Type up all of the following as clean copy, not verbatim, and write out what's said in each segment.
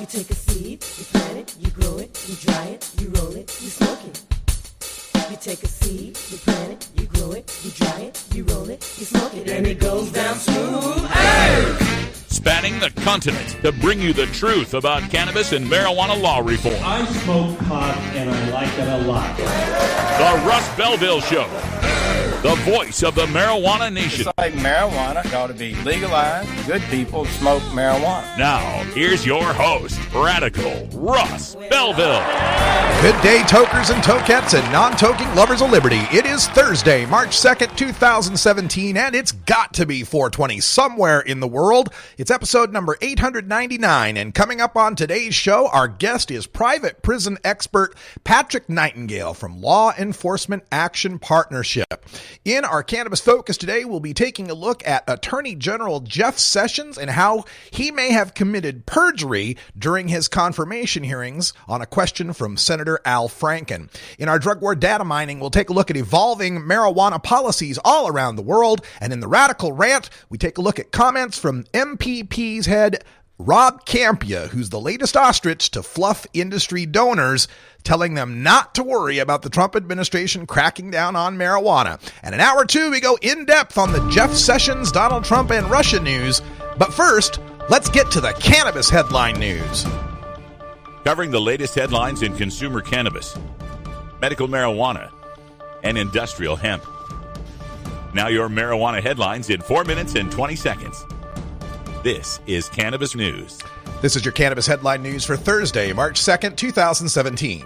You take a seed, you plant it, you grow it, you dry it, you roll it, you smoke it. You take a seed, you plant it, you grow it, you dry it, you roll it, you smoke it, and it goes down smooth. Hey! Spanning the continent to bring you the truth about cannabis and marijuana law reform. I smoke pot and I like it a lot. The Russ Belville Show. The voice of the marijuana nation. It's like marijuana ought to be legalized. Good people smoke marijuana. Now, here's your host, Radical Russ Belville. Good day, tokers and tokettes and non-toking lovers of liberty. It is Thursday, March 2nd, 2017, and it's got to be 420 somewhere in the world. It's episode number 899, and coming up on today's show, our guest is private prison expert Patrick Nightingale from Law Enforcement Action Partnership. In our Cannabis Focus today, we'll be taking a look at Attorney General Jeff Sessions and how he may have committed perjury during his confirmation hearings on a question from Senator Al Franken. In our drug war data mining, we'll take a look at evolving marijuana policies all around the world. And in the Radical Rant, we take a look at comments from MPP's head Rob Campia, who's the latest ostrich to fluff industry donors, telling them not to worry about the Trump administration cracking down on marijuana. And in hour two, we go in depth on the Jeff Sessions, Donald Trump, and Russia news. But first, let's get to the cannabis headline news. Covering the latest headlines in consumer cannabis, medical marijuana, and industrial hemp. Now your marijuana headlines in 4 minutes and 20 seconds. This is Cannabis News. This is your Cannabis Headline News for Thursday, March 2nd, 2017.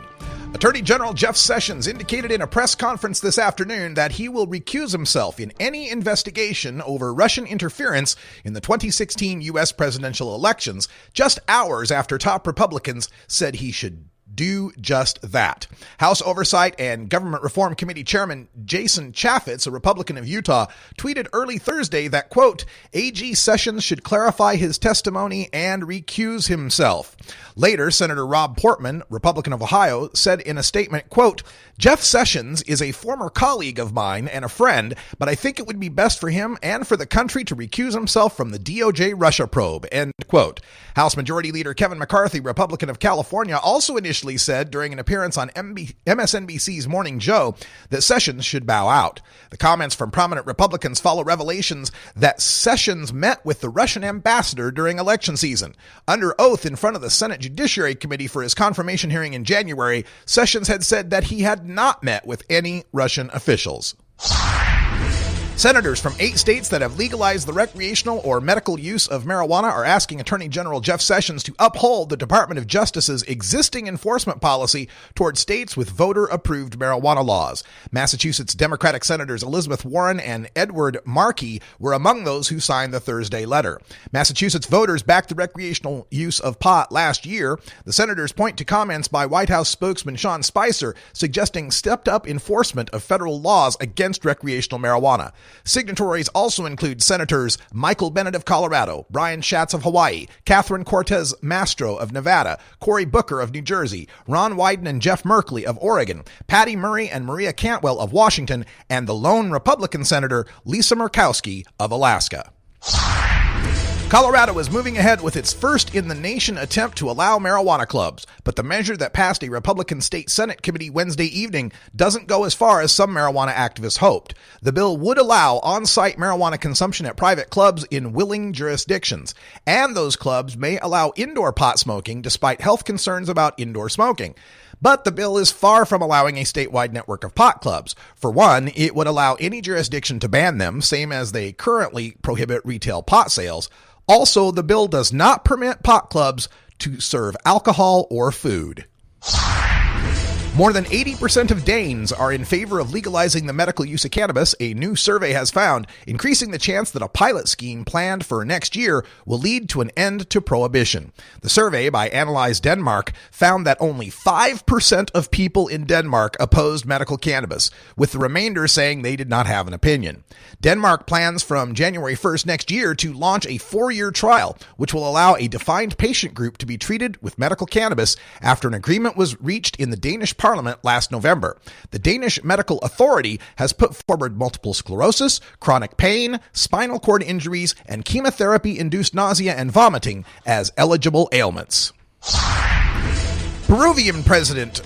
Attorney General Jeff Sessions indicated in a press conference this afternoon that he will recuse himself in any investigation over Russian interference in the 2016 U.S. presidential elections, just hours after top Republicans said he should do just that. House Oversight and Government Reform Committee Chairman Jason Chaffetz, a Republican of Utah, tweeted early Thursday that, quote, AG Sessions should clarify his testimony and recuse himself. Later, Senator Rob Portman, Republican of Ohio, said in a statement, quote, Jeff Sessions is a former colleague of mine and a friend, but I think it would be best for him and for the country to recuse himself from the DOJ Russia probe, end quote. House Majority Leader Kevin McCarthy, Republican of California, also initially said during an appearance on MSNBC's Morning Joe that Sessions should bow out. The comments from prominent Republicans follow revelations that Sessions met with the Russian ambassador during election season. Under oath in front of the Senate Judiciary Committee for his confirmation hearing in January, Sessions had said that he had not met with any Russian officials. Senators from 8 states that have legalized the recreational or medical use of marijuana are asking Attorney General Jeff Sessions to uphold the Department of Justice's existing enforcement policy toward states with voter-approved marijuana laws. Massachusetts Democratic Senators Elizabeth Warren and Edward Markey were among those who signed the Thursday letter. Massachusetts voters backed the recreational use of pot last year. The senators point to comments by White House spokesman Sean Spicer suggesting stepped-up enforcement of federal laws against recreational marijuana. Signatories also include Senators Michael Bennet of Colorado, Brian Schatz of Hawaii, Catherine Cortez Mastro of Nevada, Cory Booker of New Jersey, Ron Wyden and Jeff Merkley of Oregon, Patty Murray and Maria Cantwell of Washington, and the lone Republican Senator Lisa Murkowski of Alaska. Colorado is moving ahead with its first-in-the-nation attempt to allow marijuana clubs, but the measure that passed a Republican State Senate committee Wednesday evening doesn't go as far as some marijuana activists hoped. The bill would allow on-site marijuana consumption at private clubs in willing jurisdictions, and those clubs may allow indoor pot smoking despite health concerns about indoor smoking. But the bill is far from allowing a statewide network of pot clubs. For one, it would allow any jurisdiction to ban them, same as they currently prohibit retail pot sales. Also, the bill does not permit pot clubs to serve alcohol or food. More than 80% of Danes are in favor of legalizing the medical use of cannabis, a new survey has found, increasing the chance that a pilot scheme planned for next year will lead to an end to prohibition. The survey by Analyze Denmark found that only 5% of people in Denmark opposed medical cannabis, with the remainder saying they did not have an opinion. Denmark plans from January 1st next year to launch a 4-year trial, which will allow a defined patient group to be treated with medical cannabis after an agreement was reached in the Danish Parliament last November. The Danish Medical Authority has put forward multiple sclerosis, chronic pain, spinal cord injuries, and chemotherapy-induced nausea and vomiting as eligible ailments. Peruvian President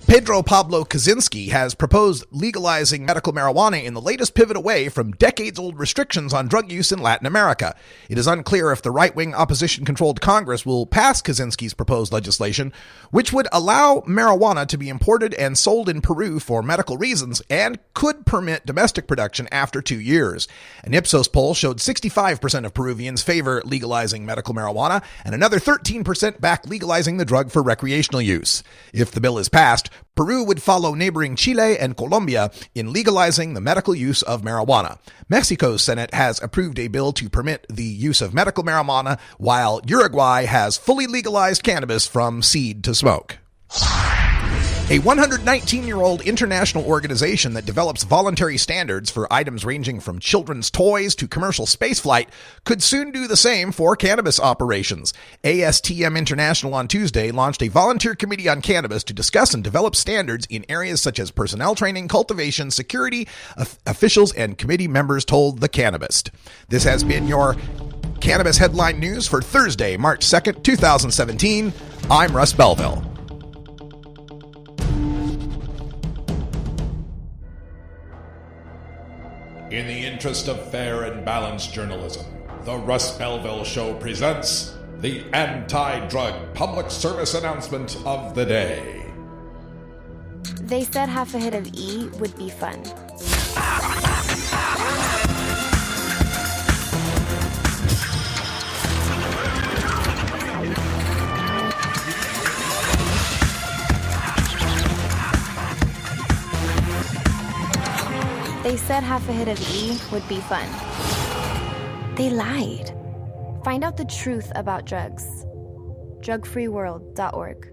Pedro Pablo Kaczynski has proposed legalizing medical marijuana in the latest pivot away from decades-old restrictions on drug use in Latin America. It is unclear if the right-wing opposition-controlled Congress will pass Kaczynski's proposed legislation, which would allow marijuana to be imported and sold in Peru for medical reasons and could permit domestic production after 2 years. An Ipsos poll showed 65% of Peruvians favor legalizing medical marijuana, and another 13% back legalizing the drug for recreational use. If the bill is passed, Peru would follow neighboring Chile and Colombia in legalizing the medical use of marijuana. Mexico's Senate has approved a bill to permit the use of medical marijuana, while Uruguay has fully legalized cannabis from seed to smoke. A 119-year-old international organization that develops voluntary standards for items ranging from children's toys to commercial spaceflight could soon do the same for cannabis operations. ASTM International on Tuesday launched a volunteer committee on cannabis to discuss and develop standards in areas such as personnel training, cultivation, security. Officials and committee members told The Cannabist. This has been your Cannabis Headline News for Thursday, March 2nd, 2017. I'm Russ Belville. In the interest of fair and balanced journalism, the Russ Belville Show presents the anti-drug public service announcement of the day. They said half a hit of E would be fun. They said half a hit of E would be fun. They lied. Find out the truth about drugs. drugfreeworld.org.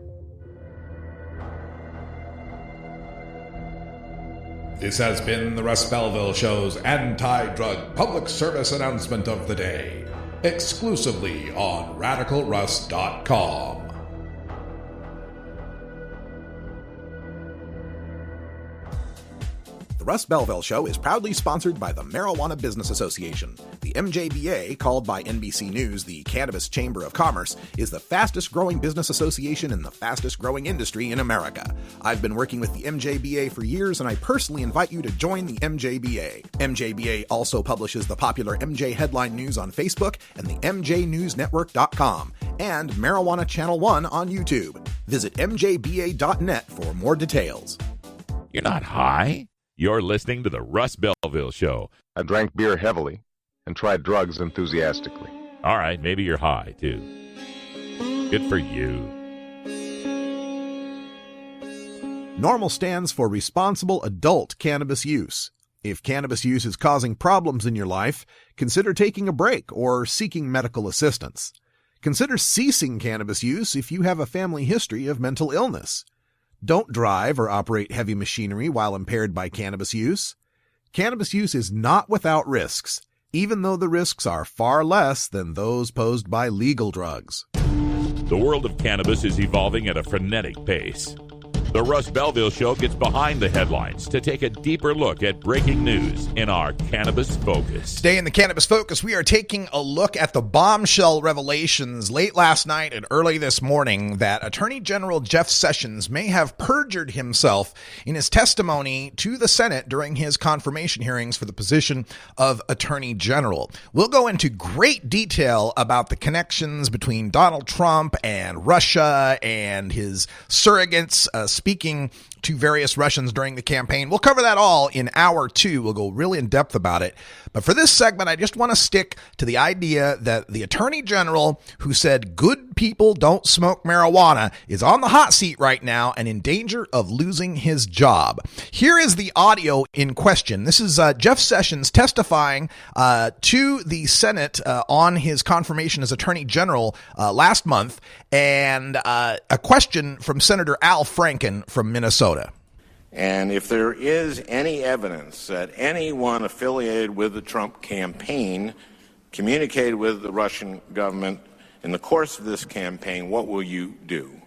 This has been the Russ Belville Show's anti-drug public service announcement of the day, exclusively on RadicalRuss.com. The Russ Belville Show is proudly sponsored by the Marijuana Business Association. The MJBA, called by NBC News the Cannabis Chamber of Commerce, is the fastest-growing business association in the fastest-growing industry in America. I've been working with the MJBA for years, and I personally invite you to join the MJBA. MJBA also publishes the popular MJ Headline News on Facebook and the MJNewsNetwork.com, and Marijuana Channel 1 on YouTube. Visit mjba.net for more details. You're not high. You're listening to the Russ Belville Show. I drank beer heavily and tried drugs enthusiastically. All right, maybe you're high, too. Good for you. NORMAL stands for Responsible Adult Cannabis Use. If cannabis use is causing problems in your life, consider taking a break or seeking medical assistance. Consider ceasing cannabis use if you have a family history of mental illness. Don't drive or operate heavy machinery while impaired by cannabis use. Cannabis use is not without risks, even though the risks are far less than those posed by legal drugs. The world of cannabis is evolving at a frenetic pace. The Russ Belville Show gets behind the headlines to take a deeper look at breaking news in our Cannabis Focus. Today in the Cannabis Focus, we are taking a look at the bombshell revelations late last night and early this morning that Attorney General Jeff Sessions may have perjured himself in his testimony to the Senate during his confirmation hearings for the position of Attorney General. We'll go into great detail about the connections between Donald Trump and Russia and his surrogates, speaking to various Russians during the campaign. We'll cover that all in hour 2. We'll go really in depth about it. But for this segment, I just want to stick to the idea that the Attorney General who said good people don't smoke marijuana is on the hot seat right now and in danger of losing his job. Here is the audio in question. This is Jeff Sessions testifying to the Senate on his confirmation as Attorney General last month, and a question from Senator Al Franken from Minnesota. And if there is any evidence that anyone affiliated with the Trump campaign communicated with the Russian government in the course of this campaign, what will you do?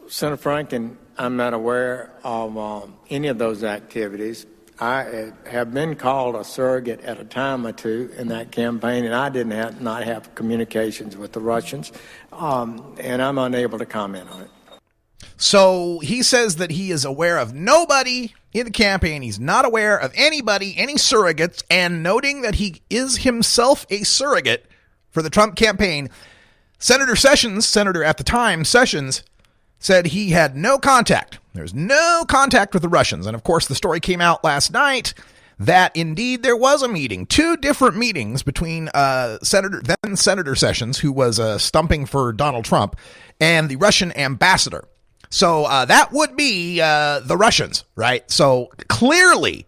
Senator Franken, I'm not aware of any of those activities. I have been called a surrogate at a time or two in that campaign, and I not have communications with the Russians, and I'm unable to comment on it. So he says that he is aware of nobody in the campaign. He's not aware of anybody, any surrogates, and noting that he is himself a surrogate for the Trump campaign, Senator at the time, Sessions, said he had no contact. There's no contact with the Russians. And of course, the story came out last night that indeed there was a meeting, 2 different meetings between Senator Sessions, who was stumping for Donald Trump, and the Russian ambassador. So that would be the Russians, right? So clearly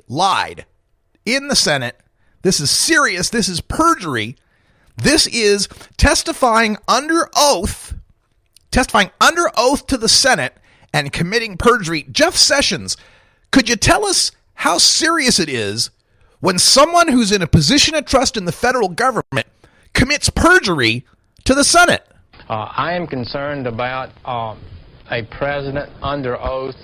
lied in the Senate. This is serious. This is perjury. This is testifying under oath to the Senate and committing perjury. Jeff Sessions, could you tell us how serious it is when someone who's in a position of trust in the federal government commits perjury to the Senate? I am concerned about a president under oath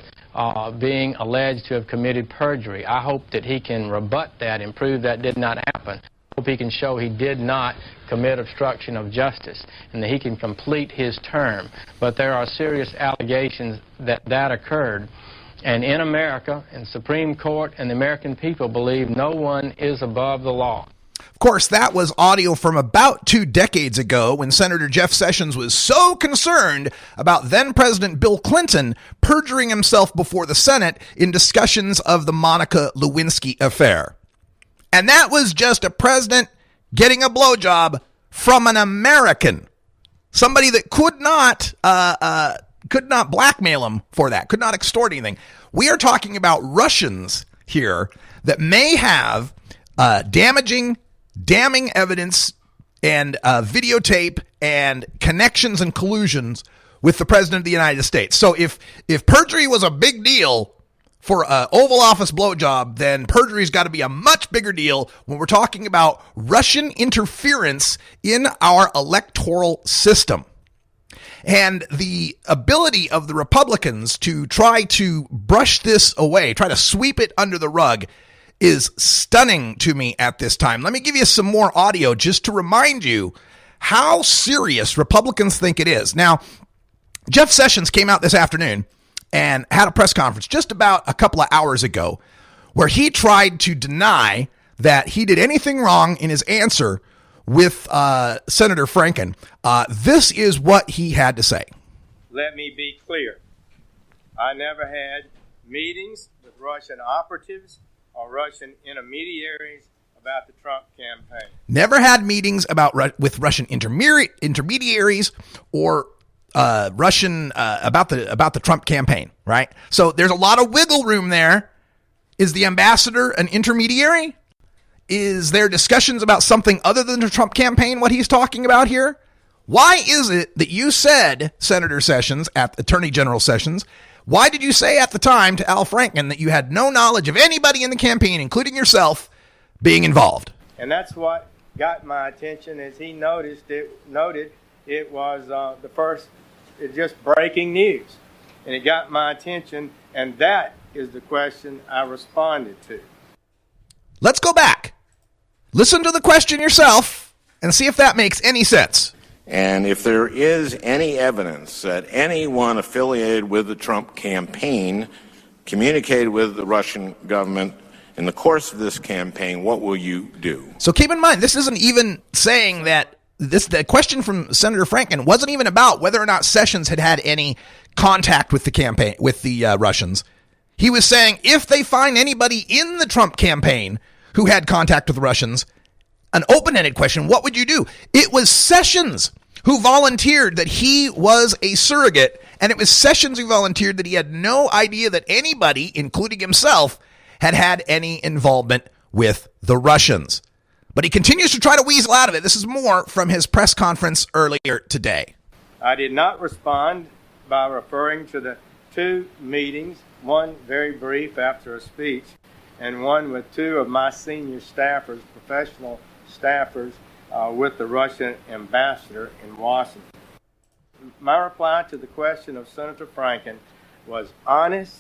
being alleged to have committed perjury. I hope that he can rebut that and prove that did not happen. I hope he can show he did not commit obstruction of justice and that he can complete his term. But there are serious allegations that occurred. And in America, and Supreme Court and the American people believe no one is above the law. Of course, that was audio from about 2 decades ago when Senator Jeff Sessions was so concerned about then-President Bill Clinton perjuring himself before the Senate in discussions of the Monica Lewinsky affair. And that was just a president getting a blowjob from an American, somebody that could not blackmail him for that, could not extort anything. We are talking about Russians here that may have damning evidence and videotape and connections and collusions with the President of the United States. So if perjury was a big deal for an Oval Office blowjob, then perjury's got to be a much bigger deal when we're talking about Russian interference in our electoral system. And the ability of the Republicans to try to brush this away, try to sweep it under the rug, is stunning to me at this time. Let me give you some more audio just to remind you how serious Republicans think it is. Now, Jeff Sessions came out this afternoon and had a press conference just about a couple of hours ago where he tried to deny that he did anything wrong in his answer with Senator Franken. This is what he had to say. Let me be clear. I never had meetings with Russian operatives or Russian intermediaries about the Trump campaign. Never had meetings with Russian intermediaries or Russian about the Trump campaign, right? So there's a lot of wiggle room there. Is the ambassador an intermediary? Is there discussions about something other than the Trump campaign, what he's talking about here? Why is it that you said, Senator Sessions, at Attorney General Sessions, why did you say at the time to Al Franken that you had no knowledge of anybody in the campaign, including yourself, being involved? And that's what got my attention as he noted it was the first, it's just breaking news. And it got my attention, and that is the question I responded to. Let's go back. Listen to the question yourself and see if that makes any sense. And if there is any evidence that anyone affiliated with the Trump campaign communicated with the Russian government in the course of this campaign, what will you do? So keep in mind, this isn't even saying that the question from Senator Franken wasn't even about whether or not Sessions had any contact with the campaign, with the Russians. He was saying if they find anybody in the Trump campaign who had contact with the Russians, an open-ended question, what would you do? It was Sessions who volunteered that he was a surrogate, and it was Sessions who volunteered that he had no idea that anybody, including himself, had any involvement with the Russians. But he continues to try to weasel out of it. This is more from his press conference earlier today. I did not respond by referring to the 2 meetings, one very brief after a speech, and one with 2 of my senior staffers, professional staffers, with the Russian ambassador in Washington. My reply to the question of Senator Franken was honest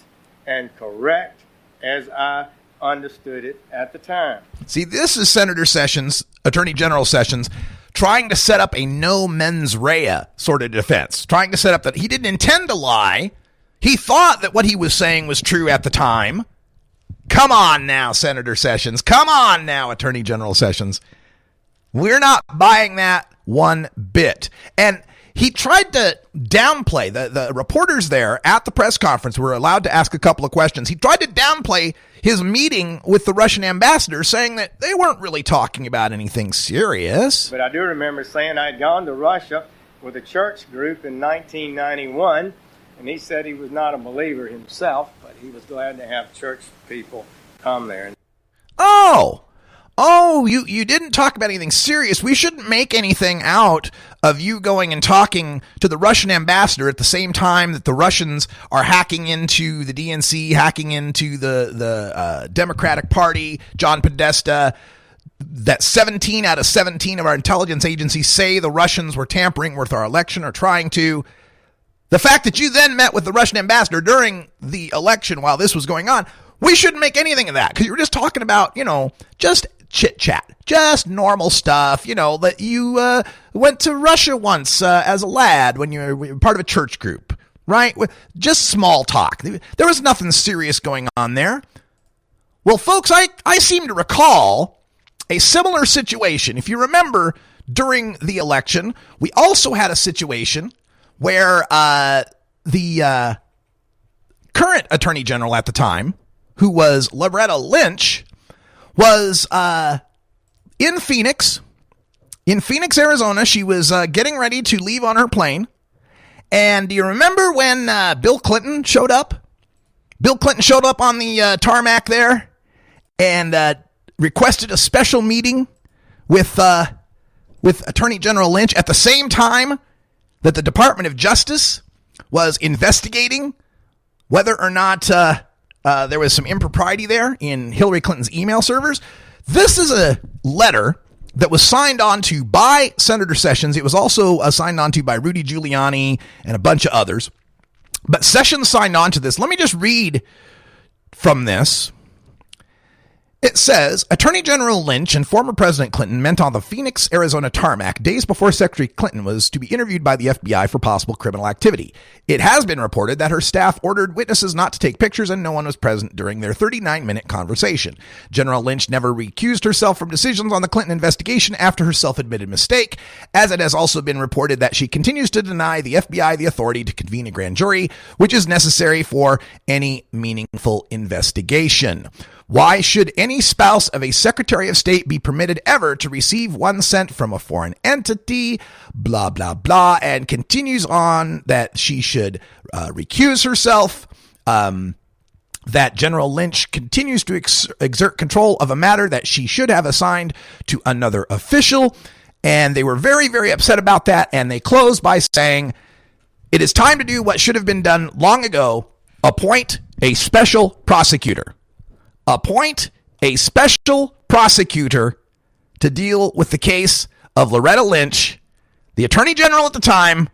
and correct as I understood it at the time. See, this is Senator Sessions, Attorney General Sessions, trying to set up a no mens rea sort of defense, trying to set up that he didn't intend to lie. He thought that what he was saying was true at the time. Come on now, Senator Sessions. Come on now, Attorney General Sessions. We're not buying that one bit. And he tried to downplay, the reporters there at the press conference were allowed to ask a couple of questions. He tried to downplay his meeting with the Russian ambassador, saying that they weren't really talking about anything serious. But I do remember saying I'd gone to Russia with a church group in 1991, and he said he was not a believer himself, but he was glad to have church people come there. Oh, you didn't talk about anything serious. We shouldn't make anything out of you going and talking to the Russian ambassador at the same time that the Russians are hacking into the DNC, hacking into the Democratic Party, John Podesta, that 17 out of 17 of our intelligence agencies say the Russians were tampering with our election or trying to. The fact that you then met with the Russian ambassador during the election while this was going on, we shouldn't make anything of that because you were just talking about, just chit-chat, just normal stuff, that you went to Russia once as a lad when you were part of a church group, right? Just small talk. There was nothing serious going on there. Well, folks, I seem to recall a similar situation. If you remember, during the election, we also had a situation where the current Attorney General at the time, who was Loretta Lynch, was in Phoenix, Arizona. She was getting ready to leave on her plane. And do you remember when Bill Clinton showed up? Bill Clinton showed up on the tarmac there and requested a special meeting with Attorney General Lynch at the same time that the Department of Justice was investigating whether or not there was some impropriety there in Hillary Clinton's email servers. This is a letter that was signed onto by Senator Sessions. It was also signed onto by Rudy Giuliani and a bunch of others. But Sessions signed on to this. Let me just read from this. It says, Attorney General Lynch and former President Clinton met on the Phoenix, Arizona tarmac days before Secretary Clinton was to be interviewed by the FBI for possible criminal activity. It has been reported that her staff ordered witnesses not to take pictures and no one was present during their 39-minute conversation. General Lynch never recused herself from decisions on the Clinton investigation after her self-admitted mistake, as it has also been reported that she continues to deny the FBI the authority to convene a grand jury, which is necessary for any meaningful investigation. Why should any spouse of a Secretary of State be permitted ever to receive 1 cent from a foreign entity? Blah, blah, blah. And continues on that she should recuse herself. That General Lynch continues to exert control of a matter that she should have assigned to another official. And they were very, very upset about that. And they closed by saying, it is time to do what should have been done long ago. Appoint a special prosecutor. Appoint a special prosecutor to deal with the case of Loretta Lynch, the Attorney General at the time,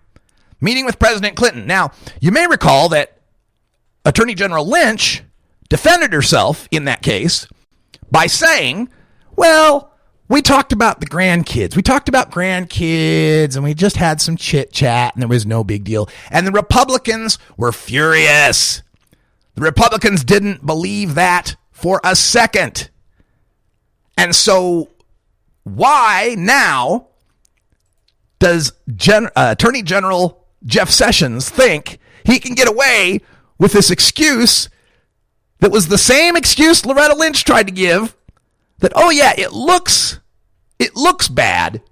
meeting with President Clinton. Now, you may recall that Attorney General Lynch defended herself in that case by saying, well, we talked about the grandkids. We talked about grandkids and we just had some chit chat and there was no big deal. And the Republicans were furious. The Republicans didn't believe that for a second. And so why now does Attorney General Jeff Sessions think he can get away with this excuse that was the same excuse Loretta Lynch tried to give, that, oh yeah, it looks bad,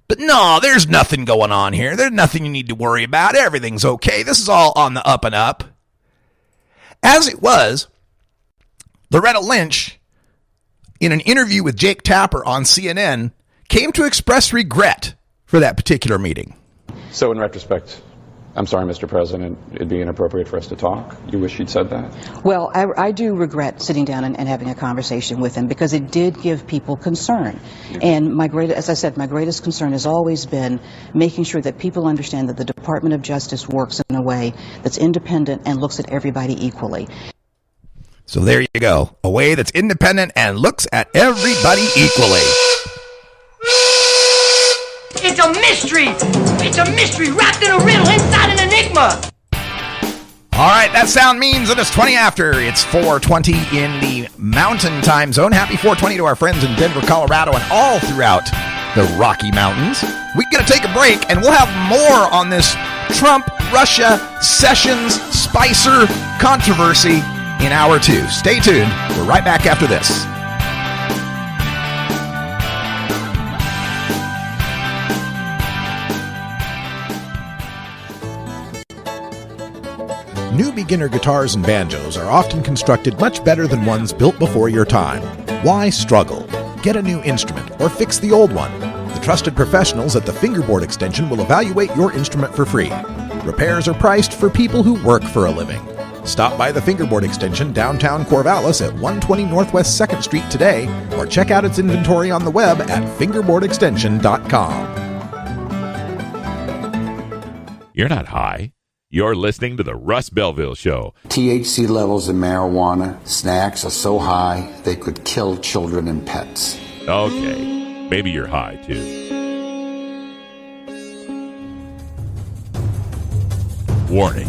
but no, there's nothing going on here. There's nothing you need to worry about. Everything's okay. This is all on the up and up. As it was, Loretta Lynch, in an interview with Jake Tapper on CNN, came to express regret for that particular meeting. So in retrospect, I'm sorry, Mr. President, it'd be inappropriate for us to talk. You wish you'd said that? Well, I do regret sitting down and having a conversation with him because it did give people concern. And as I said, my greatest concern has always been making sure that people understand that the Department of Justice works in a way that's independent and looks at everybody equally. So there you go. A way that's independent and looks at everybody equally. It's a mystery! It's a mystery wrapped in a riddle inside an enigma! All right, that sound means that it's 20 after. It's 4:20 in the Mountain Time Zone. Happy 4:20 to our friends in Denver, Colorado, and all throughout the Rocky Mountains. We're going to take a break, and we'll have more on this Trump, Russia, Sessions, Spicer controversy in hour 2. Stay tuned. We're right back after this. New beginner guitars and banjos are often constructed much better than ones built before your time. Why struggle? Get a new instrument or fix the old one. The trusted professionals at the Fingerboard Extension will evaluate your instrument for free. Repairs are priced for people who work for a living. Stop by the Fingerboard Extension downtown Corvallis at 120 Northwest 2nd Street today, or check out its inventory on the web at fingerboardextension.com. You're not high. You're listening to the Russ Belville Show. THC levels in marijuana snacks are so high they could kill children and pets. Okay, maybe you're high too. Warning.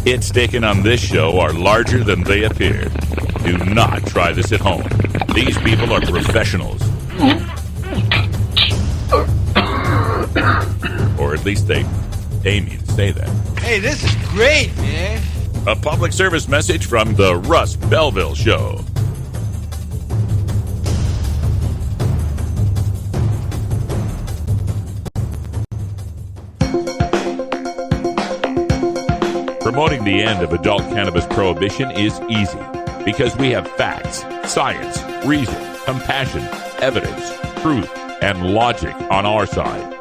Hits taken on this show are larger than they appear. Do not try this at home. These people are professionals. Or at least they aim you to say that. Hey, this is great, man. A public service message from the Russ Belville Show. Promoting the end of adult cannabis prohibition is easy because we have facts, science, reason, compassion, evidence, truth, and logic on our side.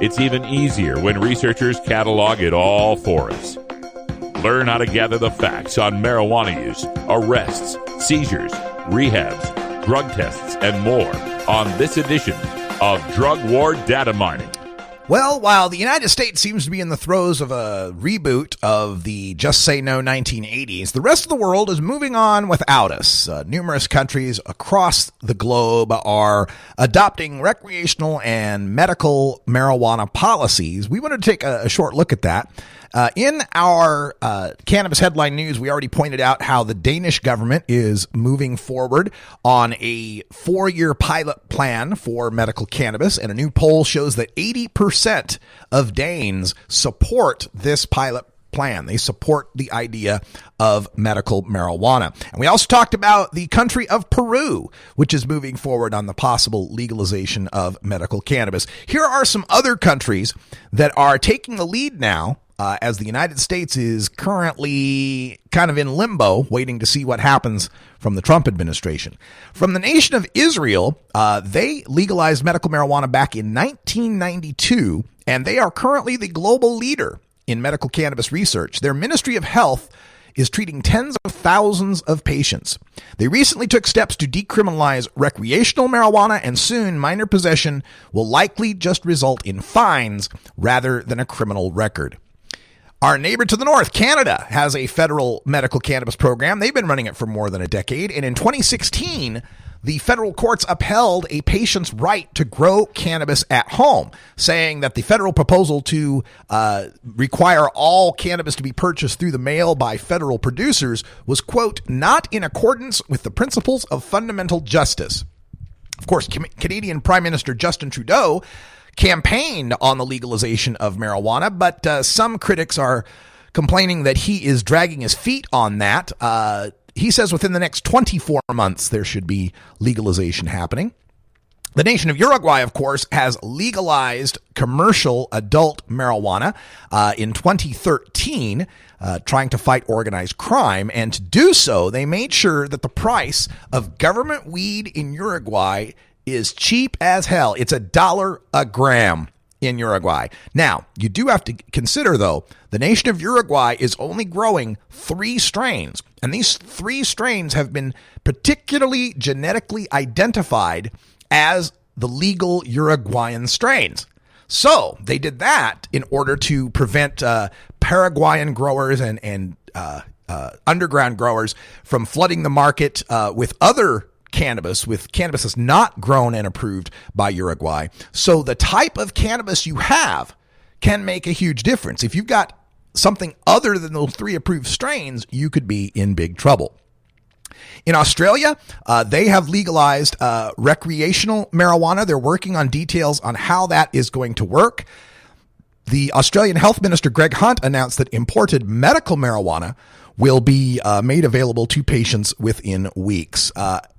It's even easier when researchers catalog it all for us. Learn how to gather the facts on marijuana use, arrests, seizures, rehabs, drug tests, and more on this edition of Drug War Data Mining. Well, while the United States seems to be in the throes of a reboot of the Just Say No 1980s, the rest of the world is moving on without us. Numerous countries across the globe are adopting recreational and medical marijuana policies. We want to take a short look at that. In our cannabis headline news, we already pointed out how the Danish government is moving forward on a 4-year pilot plan for medical cannabis, and a new poll shows that 80% of Danes support this pilot plan. They support the idea of medical marijuana. And we also talked about the country of Peru, which is moving forward on the possible legalization of medical cannabis. Here are some other countries that are taking the lead now, as the United States is currently kind of in limbo, waiting to see what happens from the Trump administration. From the nation of Israel, they legalized medical marijuana back in 1992, and they are currently the global leader in medical cannabis research. Their Ministry of Health is treating tens of thousands of patients. They recently took steps to decriminalize recreational marijuana, and soon minor possession will likely just result in fines rather than a criminal record. Our neighbor to the north, Canada, has a federal medical cannabis program. They've been running it for more than a decade. And in 2016, the federal courts upheld a patient's right to grow cannabis at home, saying that the federal proposal to require all cannabis to be purchased through the mail by federal producers was, quote, not in accordance with the principles of fundamental justice. Of course, Canadian Prime Minister Justin Trudeau campaigned on the legalization of marijuana, but some critics are complaining that he is dragging his feet on that. He says within the next 24 months there should be legalization happening. The nation of Uruguay, of course, has legalized commercial adult marijuana in 2013, trying to fight organized crime. And to do so, they made sure that the price of government weed in Uruguay is cheap as hell. It's $1 a gram in Uruguay. Now, you do have to consider, though, the nation of Uruguay is only growing 3 strains, and these 3 strains have been particularly genetically identified as the legal Uruguayan strains. So they did that in order to prevent Paraguayan growers and underground growers from flooding the market with other cannabis, with cannabis that's not grown and approved by Uruguay. So the type of cannabis you have can make a huge difference. If you've got something other than those 3 approved strains, you could be in big trouble. In Australia, they have legalized recreational marijuana. They're working on details on how that is going to work. The Australian Health Minister, Greg Hunt, announced that imported medical marijuana will be made available to patients within weeks.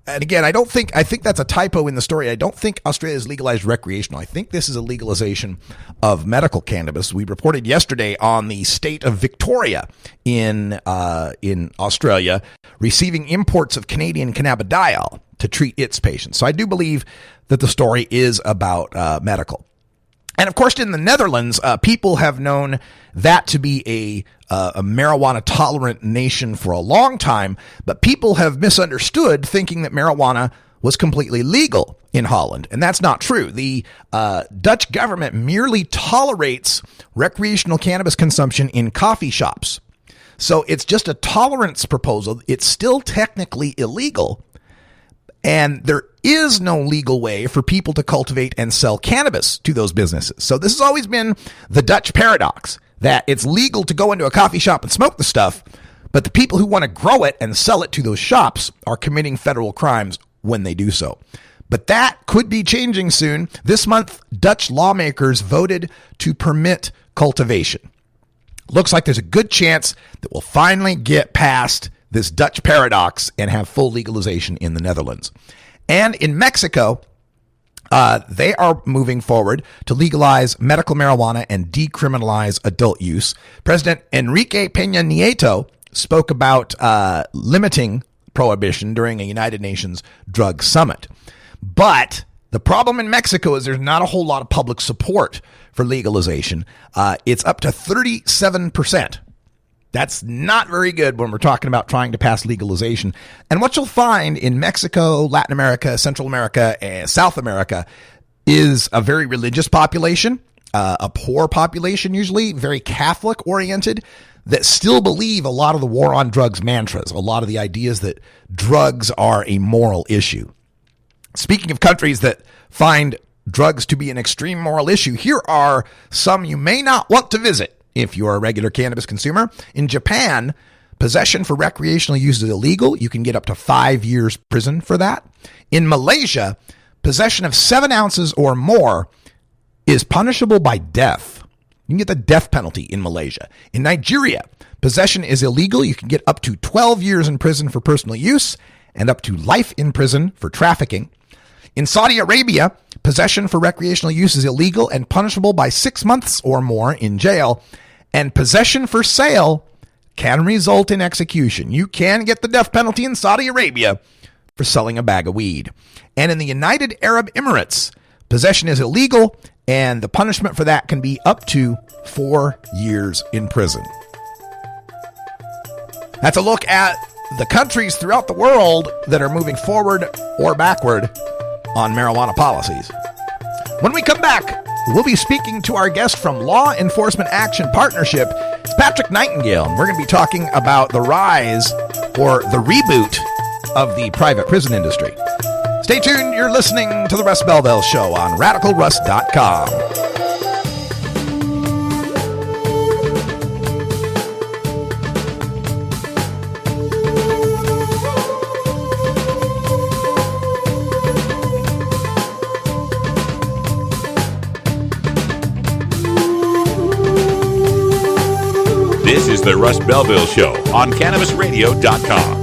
And again, I think that's a typo in the story. I don't think Australia has legalized recreational. I think this is a legalization of medical cannabis. We reported yesterday on the state of Victoria in Australia receiving imports of Canadian cannabidiol to treat its patients. So I do believe that the story is about medical. And of course, in the Netherlands, people have known that to be a marijuana-tolerant nation for a long time, but people have misunderstood, thinking that marijuana was completely legal in Holland, and that's not true. The Dutch government merely tolerates recreational cannabis consumption in coffee shops. So it's just a tolerance proposal. It's still technically illegal, and there is no legal way for people to cultivate and sell cannabis to those businesses. So this has always been the Dutch paradox, that it's legal to go into a coffee shop and smoke the stuff, but the people who want to grow it and sell it to those shops are committing federal crimes when they do so. But that could be changing soon. This month, Dutch lawmakers voted to permit cultivation. Looks like there's a good chance that we'll finally get past this Dutch paradox and have full legalization in the Netherlands. And in Mexico, they are moving forward to legalize medical marijuana and decriminalize adult use. President Enrique Peña Nieto spoke about limiting prohibition during a United Nations drug summit. But the problem in Mexico is there's not a whole lot of public support for legalization. It's up to 37%. That's not very good when we're talking about trying to pass legalization. And what you'll find in Mexico, Latin America, Central America, and South America is a very religious population, a poor population usually, very Catholic-oriented, that still believe a lot of the war on drugs mantras, a lot of the ideas that drugs are a moral issue. Speaking of countries that find drugs to be an extreme moral issue, here are some you may not want to visit if you're a regular cannabis consumer. In Japan, possession for recreational use is illegal. You can get up to 5 years prison for that. In Malaysia, possession of 7 ounces or more is punishable by death. You can get the death penalty in Malaysia. In Nigeria, possession is illegal. You can get up to 12 years in prison for personal use and up to life in prison for trafficking. In Saudi Arabia, possession for recreational use is illegal and punishable by 6 months or more in jail. And possession for sale can result in execution. You can get the death penalty in Saudi Arabia for selling a bag of weed. And in the United Arab Emirates, possession is illegal, and the punishment for that can be up to 4 years in prison. That's a look at the countries throughout the world that are moving forward or backward on marijuana policies. When we come back, we'll be speaking to our guest from Law Enforcement Action Partnership. It's Patrick Nightingale, and we're going to be talking about the rise or the reboot of the private prison industry. Stay tuned. You're listening to The Russ Belville Show on RadicalRuss.com. This is the Russ Belville Show on CannabisRadio.com.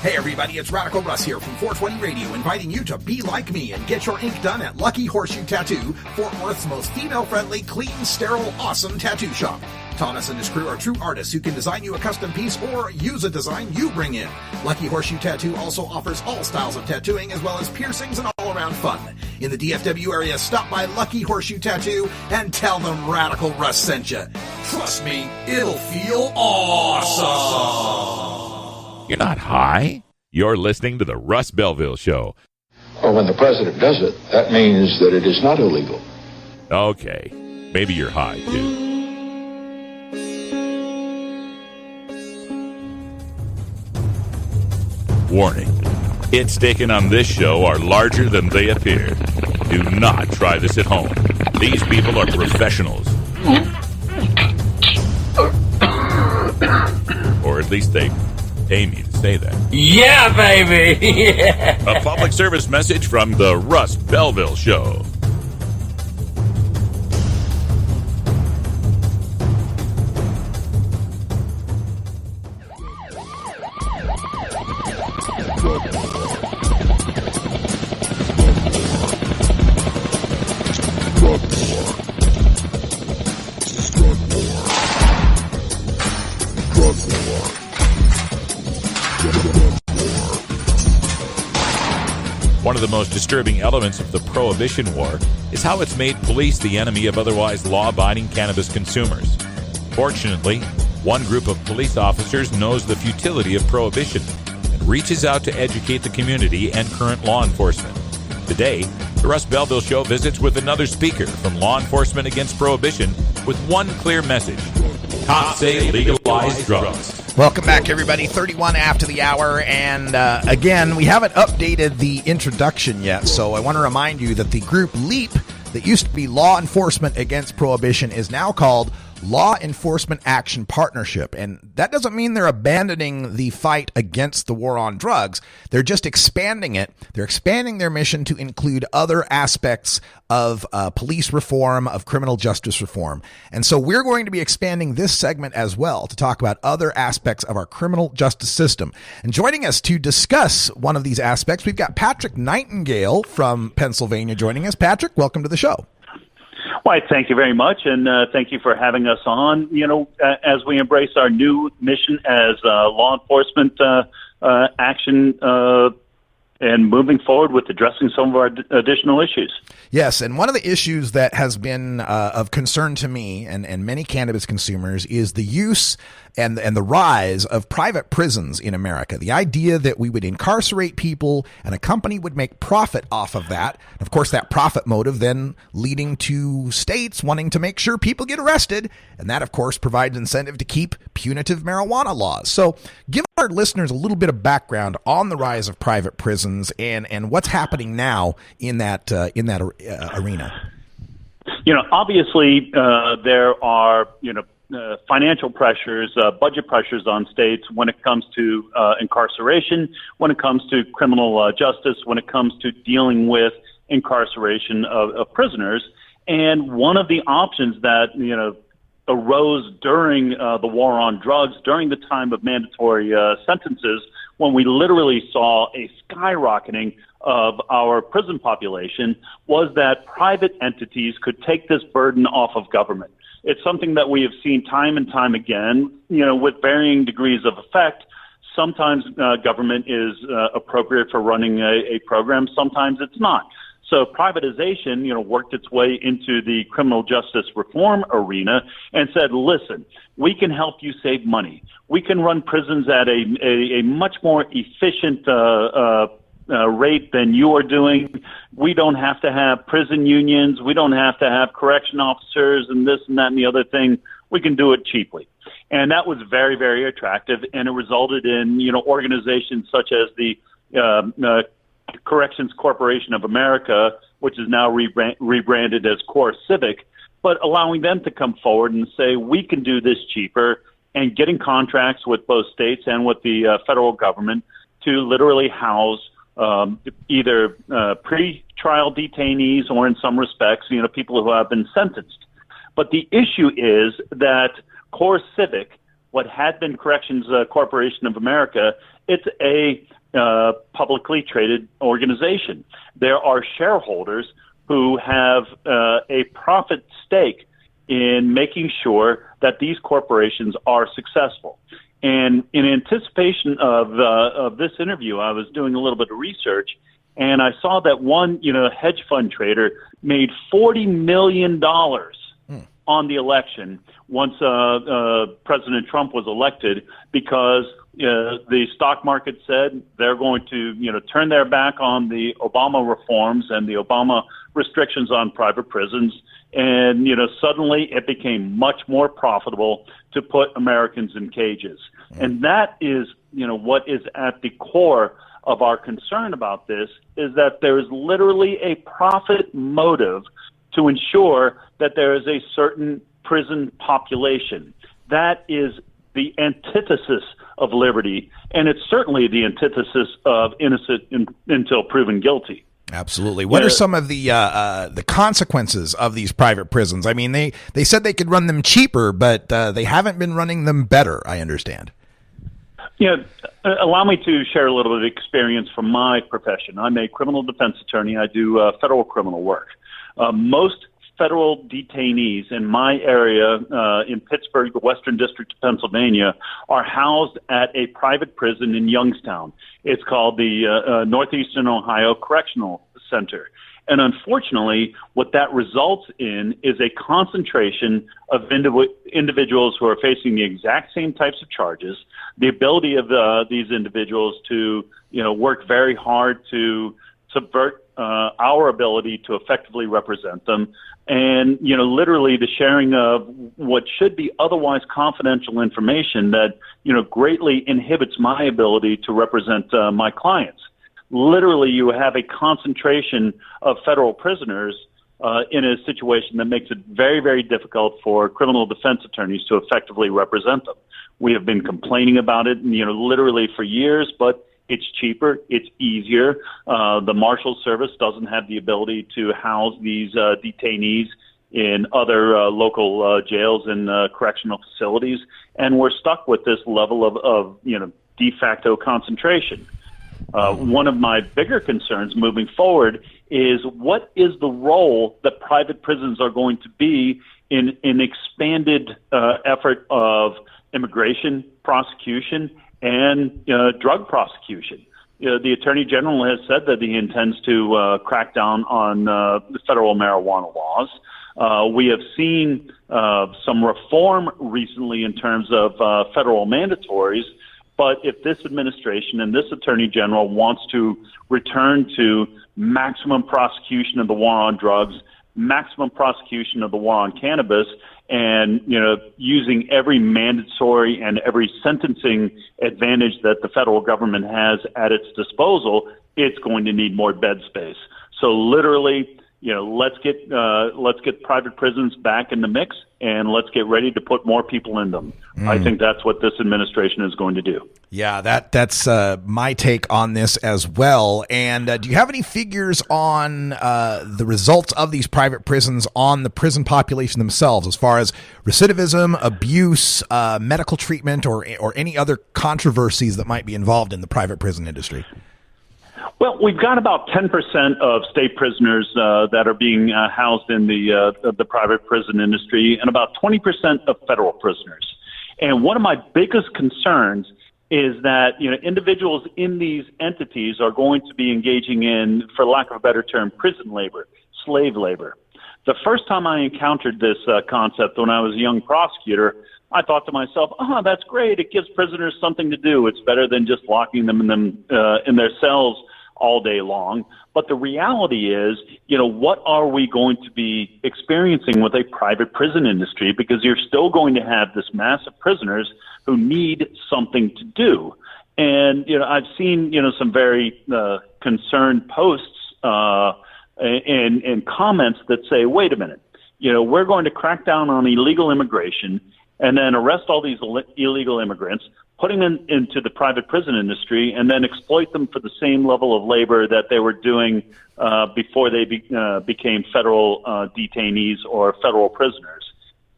Hey everybody, it's Radical Russ here from 420 Radio, inviting you to be like me and get your ink done at Lucky Horseshoe Tattoo, Fort Worth's most female-friendly, clean, sterile, awesome tattoo shop. Thomas and his crew are true artists who can design you a custom piece or use a design you bring in. Lucky Horseshoe Tattoo also offers all styles of tattooing as well as piercings and all-around fun. In the DFW area, stop by Lucky Horseshoe Tattoo and tell them Radical Russ sent you. Trust me, it'll feel awesome. You're not high. You're listening to the Russ Belville Show. Well, when the president does it, that means that it is not illegal. Okay, maybe you're high, too. Warning. Hits taken on this show are larger than they appear. Do not try this at home. These people are professionals. Or at least they pay me to say that. Yeah, baby! Yeah. A public service message from the Russ Belville Show. One of the most disturbing elements of the Prohibition War is how it's made police the enemy of otherwise law-abiding cannabis consumers. Fortunately, one group of police officers knows the futility of prohibition and reaches out to educate the community and current law enforcement. Today, the Russ Belville Show visits with another speaker from Law Enforcement Against Prohibition with one clear message. Cops say legalize drugs. Welcome back, everybody. 31 after the hour, and again, we haven't updated the introduction yet, so I want to remind you that the group LEAP, that used to be Law Enforcement Against Prohibition, is now called Law Enforcement Action Partnership, and that doesn't mean they're abandoning the fight against the war on drugs. They're just expanding it. They're expanding their mission to include other aspects of police reform, of criminal justice reform. And so we're going to be expanding this segment as well to talk about other aspects of our criminal justice system. And joining us to discuss one of these aspects, we've got Patrick Nightingale from Pennsylvania joining us. Patrick, welcome to the show. Why, thank you very much, and thank you for having us on. You know, as we embrace our new mission as law enforcement action and moving forward with addressing some of our additional issues. Yes, and one of the issues that has been of concern to me and many cannabis consumers is the use and the rise of private prisons in America. The idea that we would incarcerate people and a company would make profit off of that. And of course, that profit motive then leading to states wanting to make sure people get arrested. And that, of course, provides incentive to keep punitive marijuana laws. So give our listeners a little bit of background on the rise of private prisons and what's happening now in that arena. You know, obviously, there are, financial pressures, budget pressures on states when it comes to incarceration, when it comes to criminal justice, when it comes to dealing with incarceration of prisoners. And one of the options that, arose during the war on drugs, during the time of mandatory sentences, when we literally saw a skyrocketing of our prison population, was that private entities could take this burden off of government. It's something that we have seen time and time again, with varying degrees of effect. Sometimes government is appropriate for running a program. Sometimes it's not. So privatization, worked its way into the criminal justice reform arena and said, listen, we can help you save money. We can run prisons at a much more efficient rate than you are doing. We don't have to have prison unions. We don't have to have correction officers and this and that and the other thing. We can do it cheaply. And that was very, very attractive. And it resulted in, organizations such as the Corrections Corporation of America, which is now rebranded as Core Civic, but allowing them to come forward and say, we can do this cheaper, and getting contracts with both states and with the federal government to literally house either pre-trial detainees or in some respects, people who have been sentenced. But the issue is that Core Civic, what had been Corrections Corporation of America, it's a publicly traded organization. There are shareholders who have a profit stake in making sure that these corporations are successful. And in anticipation of this interview, I was doing a little bit of research, and I saw that one, hedge fund trader made $40 million on the election once President Trump was elected, because the stock market said they're going to, turn their back on the Obama reforms and the Obama restrictions on private prisons. And, suddenly it became much more profitable to put Americans in cages. And that is, what is at the core of our concern about this, is that there is literally a profit motive to ensure that there is a certain prison population. That is the antithesis of liberty, and it's certainly the antithesis of innocent until proven guilty. Absolutely. What are some of the consequences of these private prisons? I mean, they said they could run them cheaper, but they haven't been running them better, I understand. Allow me to share a little bit of experience from my profession. I'm a criminal defense attorney. I do federal criminal work. Most federal detainees in my area in Pittsburgh, the Western District of Pennsylvania, are housed at a private prison in Youngstown. It's called the Northeastern Ohio Correctional Center. And unfortunately, what that results in is a concentration of individuals who are facing the exact same types of charges, the ability of these individuals to, work very hard to subvert our ability to effectively represent them, and, literally the sharing of what should be otherwise confidential information that, greatly inhibits my ability to represent my clients. Literally, you have a concentration of federal prisoners in a situation that makes it very, very difficult for criminal defense attorneys to effectively represent them. We have been complaining about it, literally for years, but it's cheaper, it's easier. The Marshals Service doesn't have the ability to house these detainees in other local jails and correctional facilities, and we're stuck with this level of de facto concentration. One of my bigger concerns moving forward is what is the role that private prisons are going to be in an expanded effort of immigration prosecution and drug prosecution. The Attorney General has said that he intends to crack down on the federal marijuana laws. We have seen some reform recently in terms of federal mandatories, but if this administration and this Attorney General wants to return to maximum prosecution of the war on drugs, maximum prosecution of the war on cannabis, and using every mandatory and every sentencing advantage that the federal government has at its disposal, it's going to need more bed space. So literally, let's get private prisons back in the mix, and let's get ready to put more people in them. I think that's what this administration is going to do. Yeah, that's my take on this as well. And do you have any figures on the results of these private prisons on the prison population themselves, as far as recidivism, abuse, medical treatment, or any other controversies that might be involved in the private prison industry? Well, we've got about 10% of state prisoners that are being housed in the private prison industry, and about 20% of federal prisoners. And one of my biggest concerns is that individuals in these entities are going to be engaging in, for lack of a better term, prison labor, slave labor. The first time I encountered this concept when I was a young prosecutor, I thought to myself, that's great. It gives prisoners something to do. It's better than just locking them in their cells all day long. But the reality is, what are we going to be experiencing with a private prison industry? Because you're still going to have this mass of prisoners who need something to do. And, I've seen, some very concerned posts and comments that say, wait a minute, we're going to crack down on illegal immigration and then arrest all these illegal immigrants, putting them into the private prison industry, and then exploit them for the same level of labor that they were doing before they became federal detainees or federal prisoners.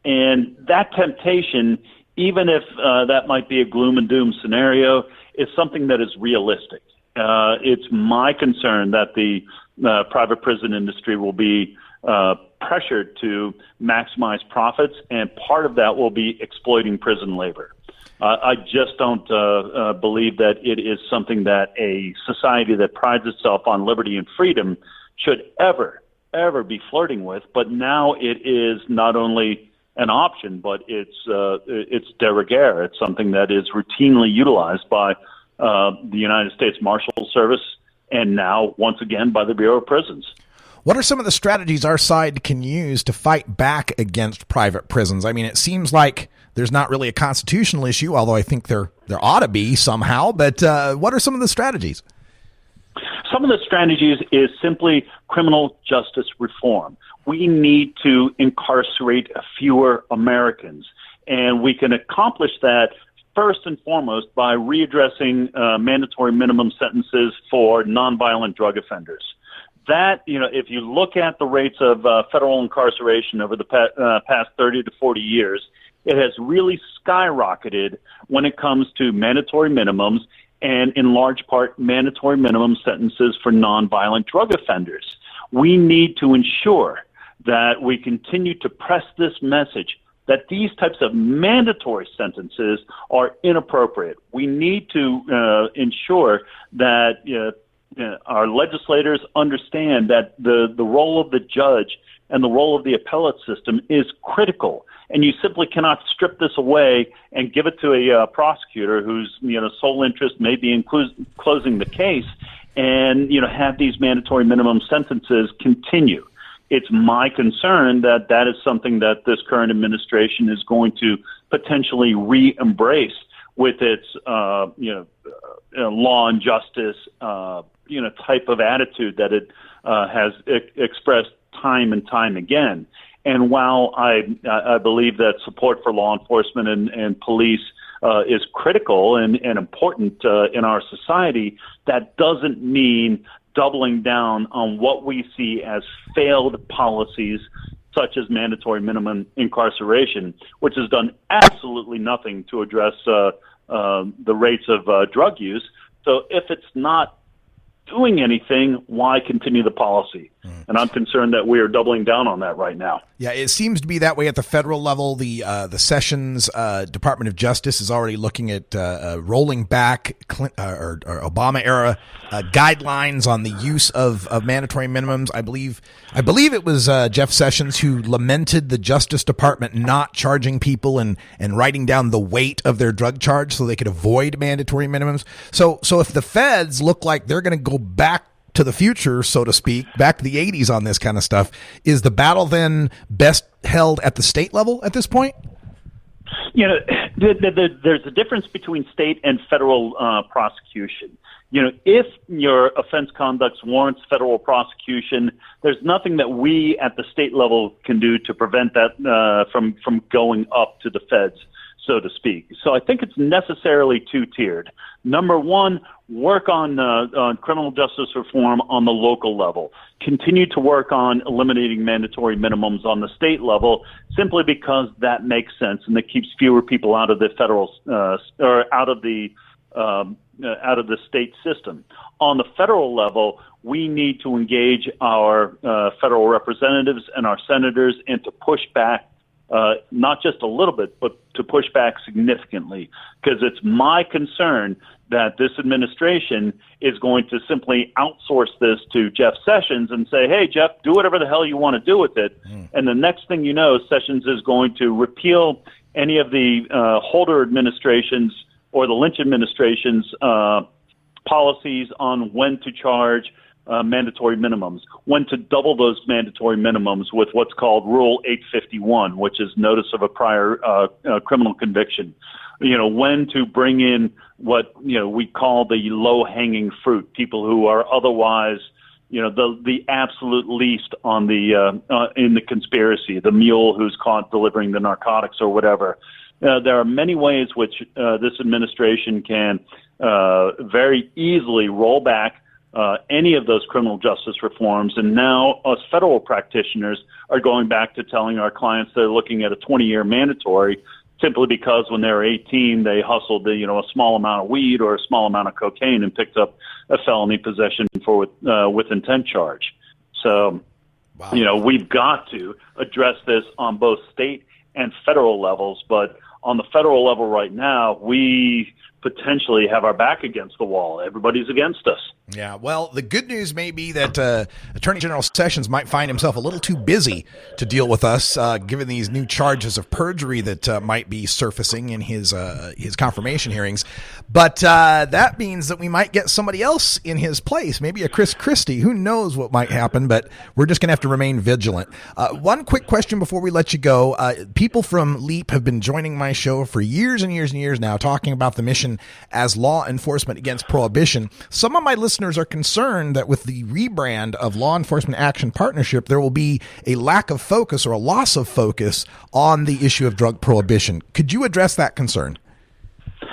And that temptation, even if that might be a gloom and doom scenario, is something that is realistic. It's my concern that the private prison industry will be pressured to maximize profits, and part of that will be exploiting prison labor. I just don't believe that it is something that a society that prides itself on liberty and freedom should ever be flirting with. But now it is not only an option, but it's de rigueur. It's something that is routinely utilized by the United States Marshal Service and now, once again, by the Bureau of Prisons. What are some of the strategies our side can use to fight back against private prisons? I mean, it seems like there's not really a constitutional issue, although I think there ought to be somehow. But what are some of the strategies? Some of the strategies is simply criminal justice reform. We need to incarcerate fewer Americans, and we can accomplish that first and foremost by readdressing mandatory minimum sentences for nonviolent drug offenders. That, if you look at the rates of federal incarceration over the past 30 to 40 years, it has really skyrocketed when it comes to mandatory minimums and, in large part, mandatory minimum sentences for nonviolent drug offenders. We need to ensure that we continue to press this message that these types of mandatory sentences are inappropriate. We need to ensure that our legislators understand that the role of the judge and the role of the appellate system is critical, and you simply cannot strip this away and give it to a prosecutor whose sole interest may be in closing the case, and have these mandatory minimum sentences continue. It's my concern that that is something that this current administration is going to potentially re-embrace with its law and justice type of attitude that it has expressed time and time again. And while I believe that support for law enforcement and police is critical and important in our society, that doesn't mean doubling down on what we see as failed policies such as mandatory minimum incarceration, which has done absolutely nothing to address the rates of drug use. So if it's not doing anything, why continue the policy? And I'm concerned that we are doubling down on that right now. Yeah, it seems to be that way at the federal level. The Sessions Department of Justice is already looking at rolling back or Obama era guidelines on the use of mandatory minimums. I believe it was Jeff Sessions who lamented the Justice Department not charging people and writing down the weight of their drug charge so they could avoid mandatory minimums. So if the feds look like they're going to go back to the future, so to speak, back to the 80s on this kind of stuff, is the battle then best held at the state level at this point? There's a difference between state and federal prosecution. If your offense conduct warrants federal prosecution, there's nothing that we at the state level can do to prevent that from going up to the feds, so to speak. So I think it's necessarily two-tiered. Number one, work on criminal justice reform on the local level. Continue to work on eliminating mandatory minimums on the state level, simply because that makes sense and that keeps fewer people out of the federal or out of the state system. On the federal level, we need to engage our federal representatives and our senators and to push back. Not just a little bit, but to push back significantly, because it's my concern that this administration is going to simply outsource this to Jeff Sessions and say, hey, Jeff, do whatever the hell you want to do with it. And the next thing you know, Sessions is going to repeal any of the Holder administration's or the Lynch administration's policies on when to charge mandatory minimums, when to double those mandatory minimums with what's called Rule 851, which is notice of a prior criminal conviction. When to bring in what we call the low-hanging fruit, people who are otherwise the absolute least on the in the conspiracy, the mule who's caught delivering the narcotics or whatever. There are many ways which this administration can very easily roll back any of those criminal justice reforms. And now us federal practitioners are going back to telling our clients they're looking at a 20-year mandatory simply because when they were 18, they hustled a small amount of weed or a small amount of cocaine and picked up a felony possession for with intent charge. So, we've got to address this on both state and federal levels. But on the federal level right now, we potentially have our back against the wall. Everybody's against us. Yeah, well, the good news may be that Attorney General Sessions might find himself a little too busy to deal with us, given these new charges of perjury that might be surfacing in his confirmation hearings. But that means that we might get somebody else in his place, maybe a Chris Christie. Who knows what might happen, but we're just going to have to remain vigilant. One quick question before we let you go. People from LEAP have been joining my show for years and years and years now, talking about the mission as law enforcement against prohibition. Some of my listeners are concerned that with the rebrand of Law Enforcement Action Partnership, there will be a lack of focus or a loss of focus on the issue of drug prohibition. Could you address that concern?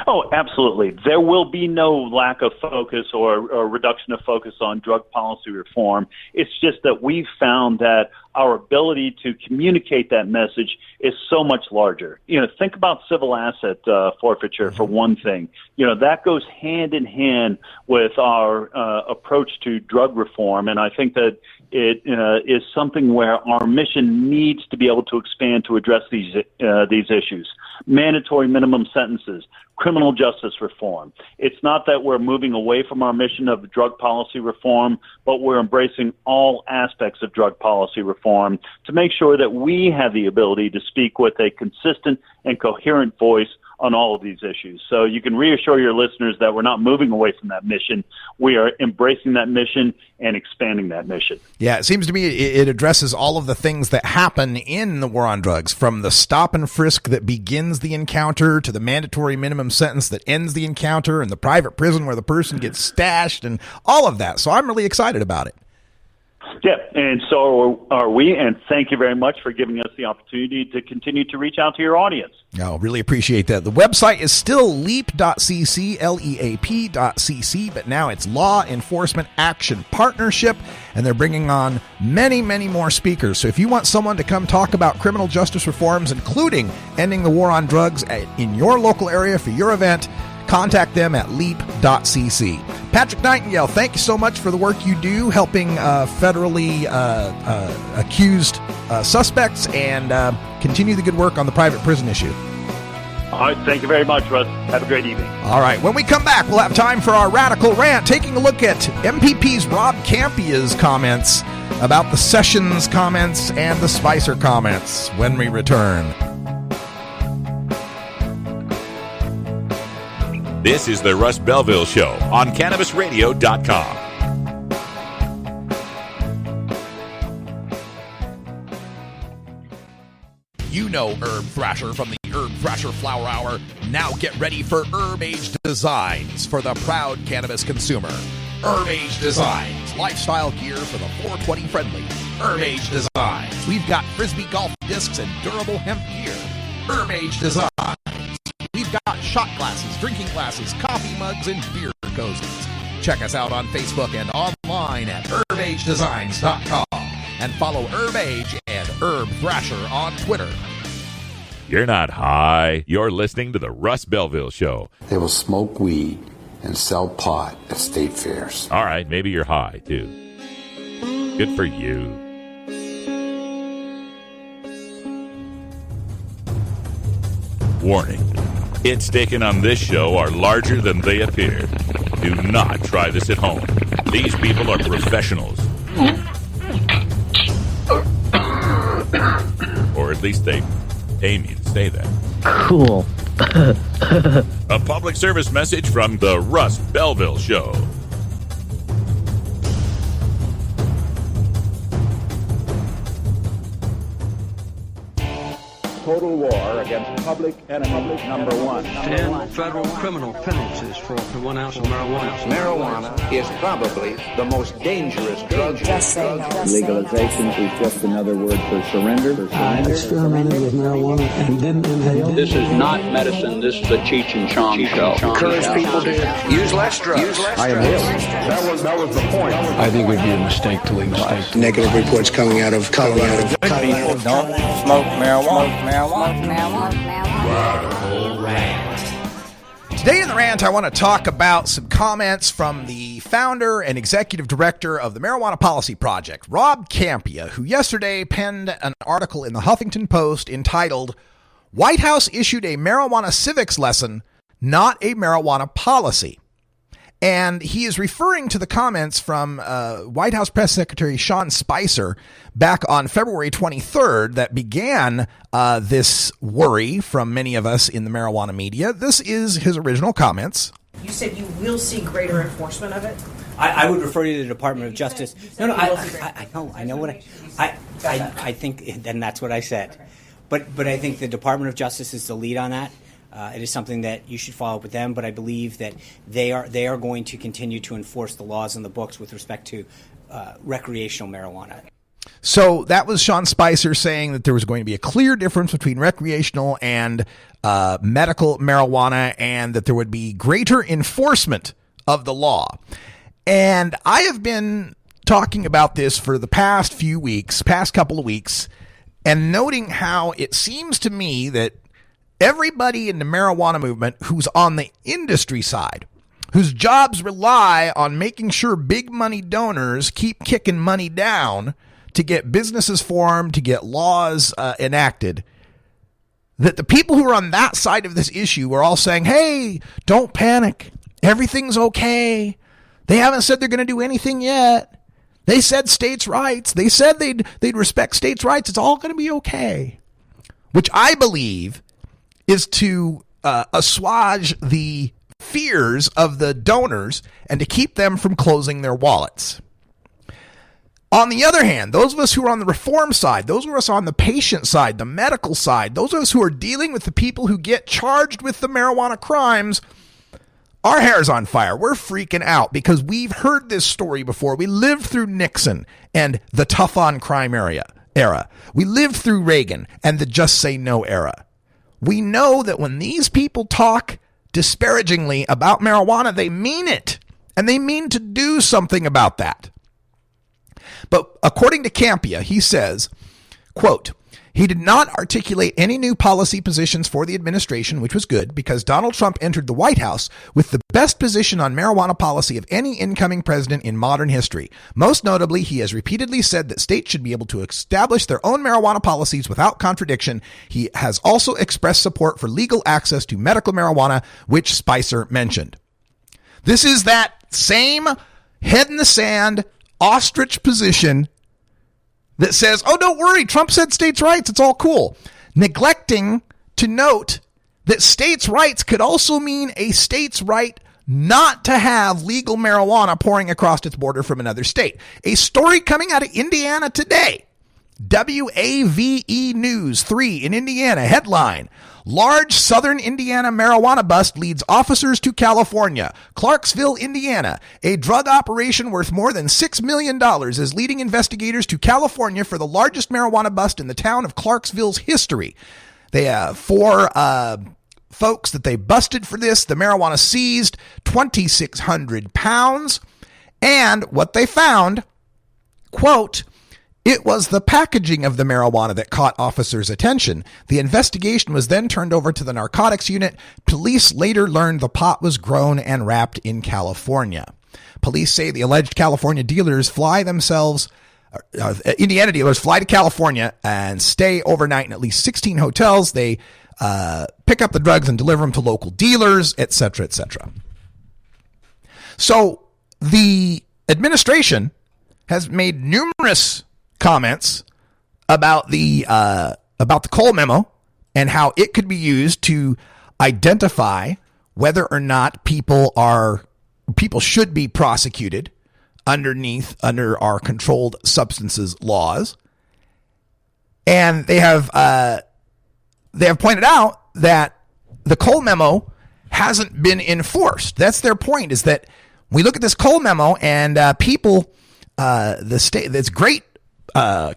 Oh, absolutely. There will be no lack of focus or reduction of focus on drug policy reform. It's just that we've found that our ability to communicate that message is so much larger. Think about civil asset forfeiture for one thing. That goes hand in hand with our approach to drug reform, and I think that it is something where our mission needs to be able to expand to address these issues. Mandatory minimum sentences, criminal justice reform. It's not that we're moving away from our mission of drug policy reform, but we're embracing all aspects of drug policy reform to make sure that we have the ability to speak with a consistent and coherent voice on all of these issues. So you can reassure your listeners that we're not moving away from that mission. We are embracing that mission and expanding that mission. Yeah, it seems to me it addresses all of the things that happen in the war on drugs, from the stop and frisk that begins the encounter to the mandatory minimum sentence that ends the encounter and the private prison where the person gets stashed and all of that. So I'm really excited about it. Yeah, and so are we, and thank you very much for giving us the opportunity to continue to reach out to your audience. No, really appreciate that. The website is still leap.cc, leap.cc, but now it's Law Enforcement Action Partnership, and they're bringing on many, many more speakers. So if you want someone to come talk about criminal justice reforms, including ending the war on drugs in your local area for your event, contact them at leap.cc. Patrick Nightingale, thank you so much for the work you do helping federally accused suspects, and continue the good work on the private prison issue. All right, thank you very much, Russ. Have a great evening. All right, when we come back, we'll have time for our Radical Rant, taking a look at MPP's Rob Campia's comments about the Sessions comments and the Spicer comments when we return. This is the Russ Belville Show on CannabisRadio.com. You know Herb Thrasher from the Herb Thrasher Flower Hour. Now get ready for Herb Age Designs for the proud cannabis consumer. Herb Age Designs, lifestyle gear for the 420 friendly. Herb Age Designs. We've got Frisbee golf discs and durable hemp gear. Herb Age Designs. We've got shot glasses, drinking glasses, coffee mugs, and beer cozies. Check us out on Facebook and online at herbagedesigns.com. And follow Herb Age and Herb Thrasher on Twitter. You're not high. You're listening to the Russ Belville Show. They will smoke weed and sell pot at state fairs. All right, maybe you're high, too. Good for you. Warning. Hits taken on this show are larger than they appear. Do not try this at home. These people are professionals. Or at least they pay me to say that. Cool. A public service message from the Russ Belville Show. Total war against public enemy number one. 10 federal criminal penalties for 1 ounce of marijuana. Marijuana is probably the most dangerous drug. Legalization is just another word for surrender. I experimented with marijuana and didn't inhale. This is not medicine. This is a Cheech and Chong show. Encourage people to use less drugs. I am ill. That was the point. I think it would be a mistake to legalize. Negative reports coming out of Colorado. People don't smoke marijuana. Radical Rant. Today in the rant, I want to talk about some comments from the founder and executive director of the Marijuana Policy Project, Rob Campia, who yesterday penned an article in the Huffington Post entitled, "White House Issued a Marijuana Civics Lesson, not a marijuana policy. And he is referring to the comments from White House Press Secretary Sean Spicer back on February 23rd that began this worry from many of us in the marijuana media. This is his original comments. You said you will see greater enforcement of it? I would refer you to the Department of Justice. No, I know what I think, and that's what I said. But I think the Department of Justice is the lead on that. It is something that you should follow up with them, but I believe that they are going to continue to enforce the laws in the books with respect to recreational marijuana. So that was Sean Spicer saying that there was going to be a clear difference between recreational and medical marijuana, and that there would be greater enforcement of the law. And I have been talking about this for the past couple of weeks, and noting how it seems to me that everybody in the marijuana movement who's on the industry side, whose jobs rely on making sure big money donors keep kicking money down to get businesses formed, to get laws enacted, that the people who are on that side of this issue are all saying, hey, don't panic. Everything's okay. They haven't said they're going to do anything yet. They said states' rights. They said they'd respect states' rights. It's all going to be okay. Which I believe is to assuage the fears of the donors and to keep them from closing their wallets. On the other hand, those of us who are on the reform side, those of us on the patient side, the medical side, those of us who are dealing with the people who get charged with the marijuana crimes, our hair's on fire. We're freaking out because we've heard this story before. We lived through Nixon and the tough on crime era. We lived through Reagan and the just say no era. We know that when these people talk disparagingly about marijuana, they mean it, and they mean to do something about that. But according to Campia, he says, quote, he did not articulate any new policy positions for the administration, which was good because Donald Trump entered the White House with the best position on marijuana policy of any incoming president in modern history. Most notably, he has repeatedly said that states should be able to establish their own marijuana policies without contradiction. He has also expressed support for legal access to medical marijuana, which Spicer mentioned. This is that same head in the sand, ostrich position that says, oh, don't worry, Trump said states' rights, it's all cool. Neglecting to note that states' rights could also mean a state's right not to have legal marijuana pouring across its border from another state. A story coming out of Indiana today. WAVE News 3 in Indiana, headline, large southern Indiana marijuana bust leads officers to California. Clarksville, Indiana, a drug operation worth more than $6 million is leading investigators to California for the largest marijuana bust in the town of Clarksville's history. They have 4 folks that they busted for this. The marijuana seized 2,600 pounds. And what they found, quote, it was the packaging of the marijuana that caught officers' attention. The investigation was then turned over to the narcotics unit. Police later learned the pot was grown and wrapped in California. Police say the alleged California dealers Indiana dealers fly to California and stay overnight in at least 16 hotels. They pick up the drugs and deliver them to local dealers, etc., etc. So the administration has made numerous comments about the Cole memo and how it could be used to identify whether or not people should be prosecuted under our controlled substances laws. And they have pointed out that the Cole memo hasn't been enforced. That's their point, is that we look at this Cole memo and the state, that's great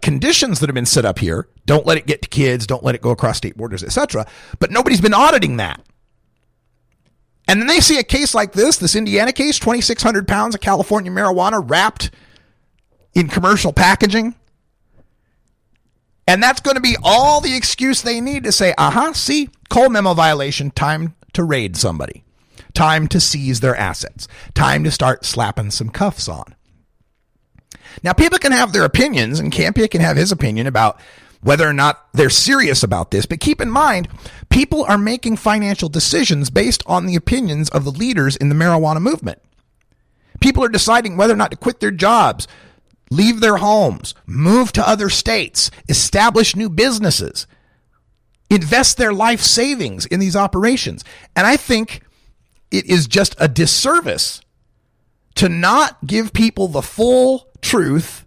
conditions that have been set up here. Don't let it get to kids. Don't let it go across state borders, etc. But nobody's been auditing that. And then they see a case like this Indiana case, 2,600 pounds of California marijuana wrapped in commercial packaging. And that's going to be all the excuse they need to say, see, Cole memo violation, time to raid somebody. Time to seize their assets. Time to start slapping some cuffs on. Now, people can have their opinions, and Campia can have his opinion about whether or not they're serious about this. But keep in mind, people are making financial decisions based on the opinions of the leaders in the marijuana movement. People are deciding whether or not to quit their jobs, leave their homes, move to other states, establish new businesses, invest their life savings in these operations. And I think it is just a disservice to not give people the full truth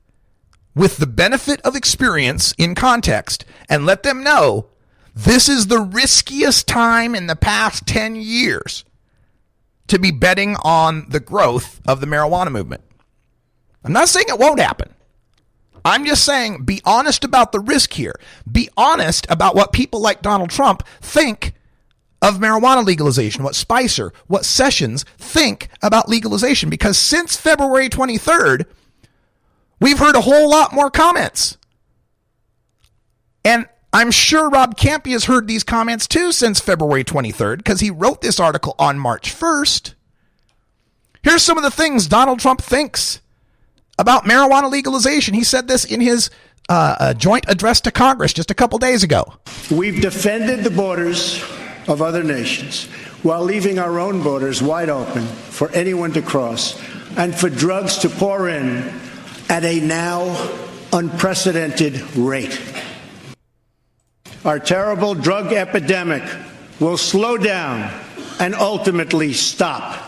with the benefit of experience in context and let them know this is the riskiest time in the past 10 years to be betting on the growth of the marijuana movement. I'm not saying it won't happen. I'm just saying be honest about the risk here. Be honest about what people like Donald Trump think of marijuana legalization, what Spicer, what Sessions think about legalization. Because since February 23rd, we've heard a whole lot more comments. And I'm sure Rob Campy has heard these comments too since February 23rd, because he wrote this article on March 1st. Here's some of the things Donald Trump thinks about marijuana legalization. He said this in his joint address to Congress just a couple days ago. We've defended the borders of other nations while leaving our own borders wide open for anyone to cross and for drugs to pour in at a now unprecedented rate. Our terrible drug epidemic will slow down and ultimately stop.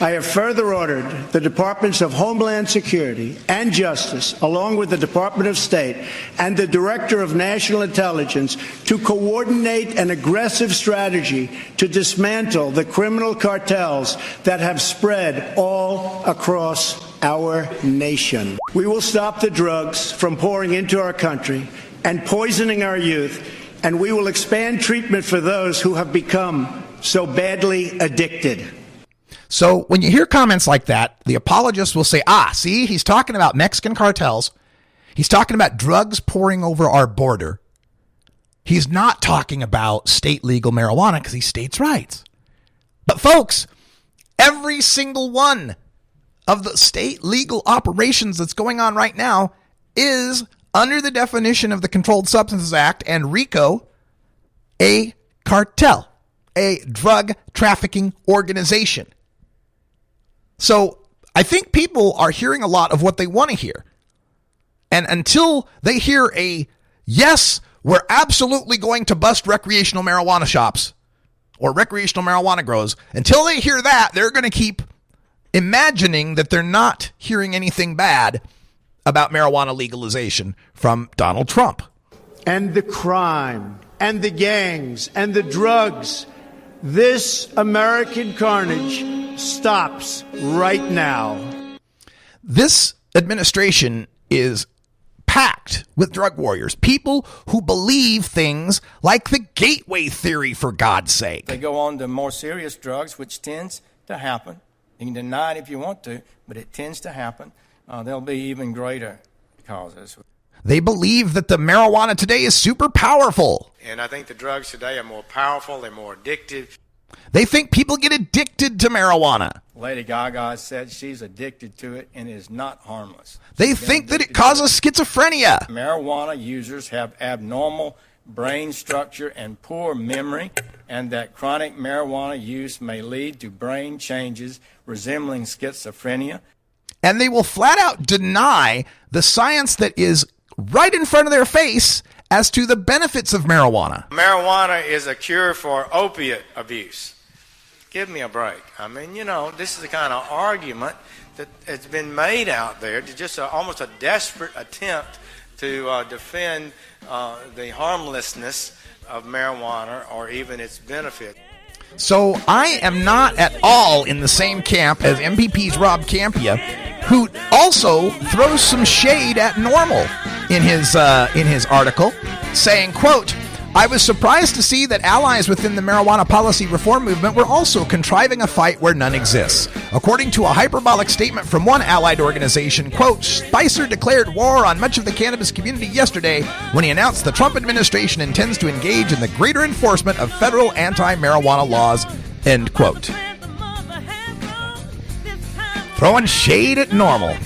I have further ordered the Departments of Homeland Security and Justice, along with the Department of State and the Director of National Intelligence, to coordinate an aggressive strategy to dismantle the criminal cartels that have spread all across our nation. We will stop the drugs from pouring into our country and poisoning our youth, and we will expand treatment for those who have become so badly addicted. So when you hear comments like that, the apologists will say, see, he's talking about Mexican cartels. He's talking about drugs pouring over our border. He's not talking about state legal marijuana because he states' rights. But folks, every single one of the state legal operations that's going on right now is under the definition of the Controlled Substances Act and RICO, a cartel, a drug trafficking organization. So I think people are hearing a lot of what they want to hear. And until they hear a, yes, we're absolutely going to bust recreational marijuana shops or recreational marijuana grows, until they hear that, they're going to keep imagining that they're not hearing anything bad about marijuana legalization from Donald Trump. And the crime and the gangs and the drugs, this American carnage stops right now. This administration is packed with drug warriors, people who believe things like the gateway theory, for God's sake. They go on to more serious drugs, which tends to happen. You can deny it if you want to, but it tends to happen. There'll be even greater causes. They believe that the marijuana today is super powerful. And I think the drugs today are more powerful, they're more addictive. They think people get addicted to marijuana. Lady Gaga said she's addicted to it and is not harmless. They think that it causes schizophrenia. Marijuana users have abnormal brain structure and poor memory, and that chronic marijuana use may lead to brain changes resembling schizophrenia. And they will flat out deny the science that is right in front of their face as to the benefits of marijuana. Marijuana is a cure for opiate abuse. Give me a break. I mean, this is the kind of argument that has been made out there, to just almost a desperate attempt to defend the harmlessness of marijuana or even its benefit. So I am not at all in the same camp as MPP's Rob Campia, who also throws some shade at NORML in his article, saying, quote, I was surprised to see that allies within the marijuana policy reform movement were also contriving a fight where none exists. According to a hyperbolic statement from one allied organization, quote, Spicer declared war on much of the cannabis community yesterday when he announced the Trump administration intends to engage in the greater enforcement of federal anti-marijuana laws, end quote. Throwing shade at NORML.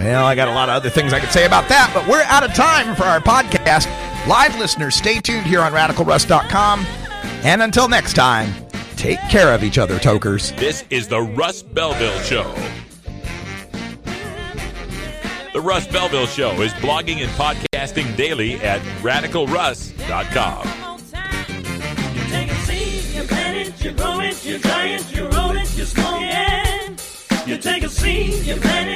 Well, I got a lot of other things I could say about that, but we're out of time for our podcast. Live listeners, stay tuned here on RadicalRuss.com. And until next time, take care of each other, tokers. This is the Russ Belville Show. The Russ Belville Show is blogging and podcasting daily at RadicalRuss.com. You take a seed, you plant it, you grow it, you dry it, you roll it, you smoke it. You take a seed, you plant it.